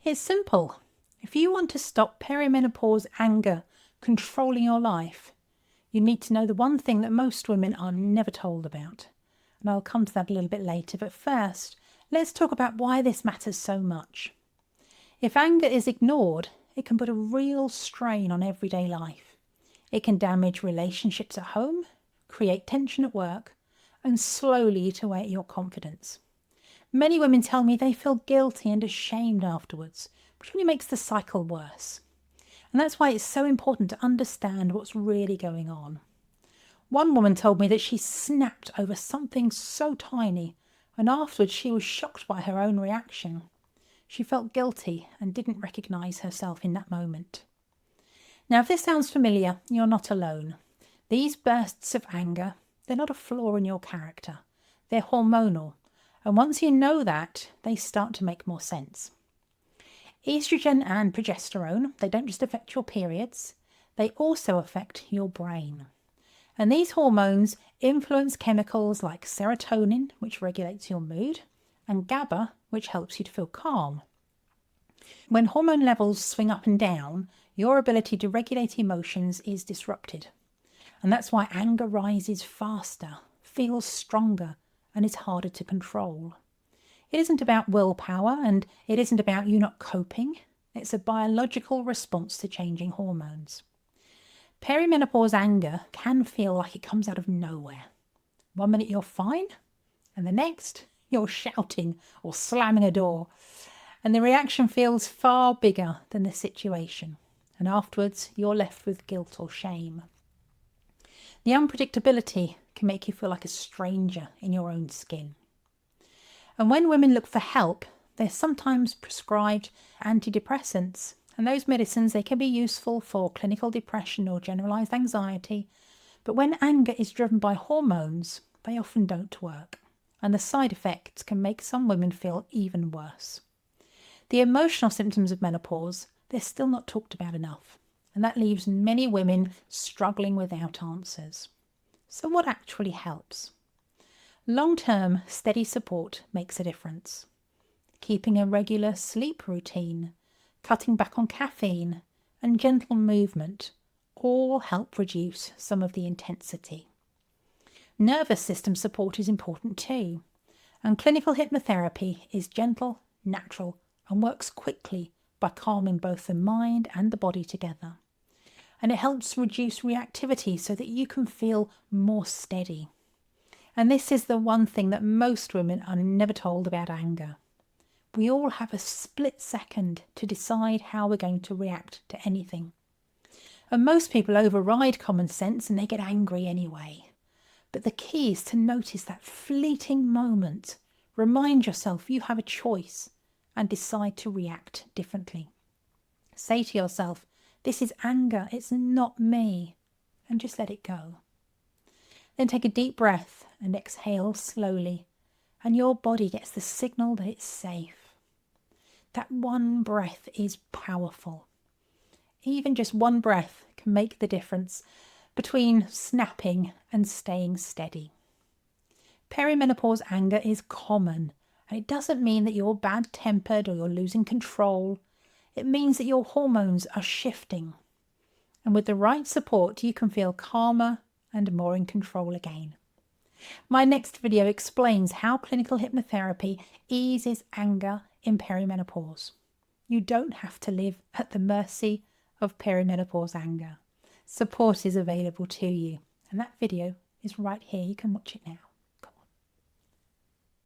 It's simple. If you want to stop perimenopause anger controlling your life, you need to know the one thing that most women are never told about. And I'll come to that a little bit later, but first, let's talk about why this matters so much. If anger is ignored, it can put a real strain on everyday life. It can damage relationships at home, create tension at work, and slowly eat away at your confidence. Many women tell me they feel guilty and ashamed afterwards, which really makes the cycle worse. And that's why it's so important to understand what's really going on. One woman told me that she snapped over something so tiny, and afterwards she was shocked by her own reaction. She felt guilty and didn't recognise herself in that moment. Now, if this sounds familiar, you're not alone. These bursts of anger, they're not a flaw in your character. They're hormonal. And once you know that, they start to make more sense. Estrogen and progesterone, they don't just affect your periods, they also affect your brain. And these hormones influence chemicals like serotonin, which regulates your mood, and GABA, which helps you to feel calm. When hormone levels swing up and down, your ability to regulate emotions is disrupted. And that's why anger rises faster, feels stronger, and is harder to control. It isn't about willpower, and it isn't about you not coping. It's a biological response to changing hormones. Perimenopause anger can feel like it comes out of nowhere. One minute you're fine, and the next you're shouting or slamming a door. And the reaction feels far bigger than the situation. And afterwards, you're left with guilt or shame. The unpredictability can make you feel like a stranger in your own skin. And when women look for help, they're sometimes prescribed antidepressants. And those medicines, they can be useful for clinical depression or generalized anxiety. But when anger is driven by hormones, they often don't work. And the side effects can make some women feel even worse. The emotional symptoms of menopause, they're still not talked about enough. And that leaves many women struggling without answers. So what actually helps? Long-term, steady support makes a difference. Keeping a regular sleep routine, cutting back on caffeine, and gentle movement all help reduce some of the intensity. Nervous system support is important too, and clinical hypnotherapy is gentle, natural, and works quickly by calming both the mind and the body together. And it helps reduce reactivity so that you can feel more steady. And this is the one thing that most women are never told about anger. We all have a split second to decide how we're going to react to anything. And most people override common sense and they get angry anyway. But the key is to notice that fleeting moment. Remind yourself you have a choice and decide to react differently. Say to yourself, this is anger, it's not me, and just let it go. Then take a deep breath and exhale slowly, and your body gets the signal that it's safe. That one breath is powerful. Even just one breath can make the difference between snapping and staying steady. Perimenopause anger is common, and it doesn't mean that you're bad-tempered or you're losing control. It means that your hormones are shifting. And with the right support, you can feel calmer and more in control again. My next video explains how clinical hypnotherapy eases anger in perimenopause. You don't have to live at the mercy of perimenopause anger. Support is available to you, and that video is right here. You can watch it now.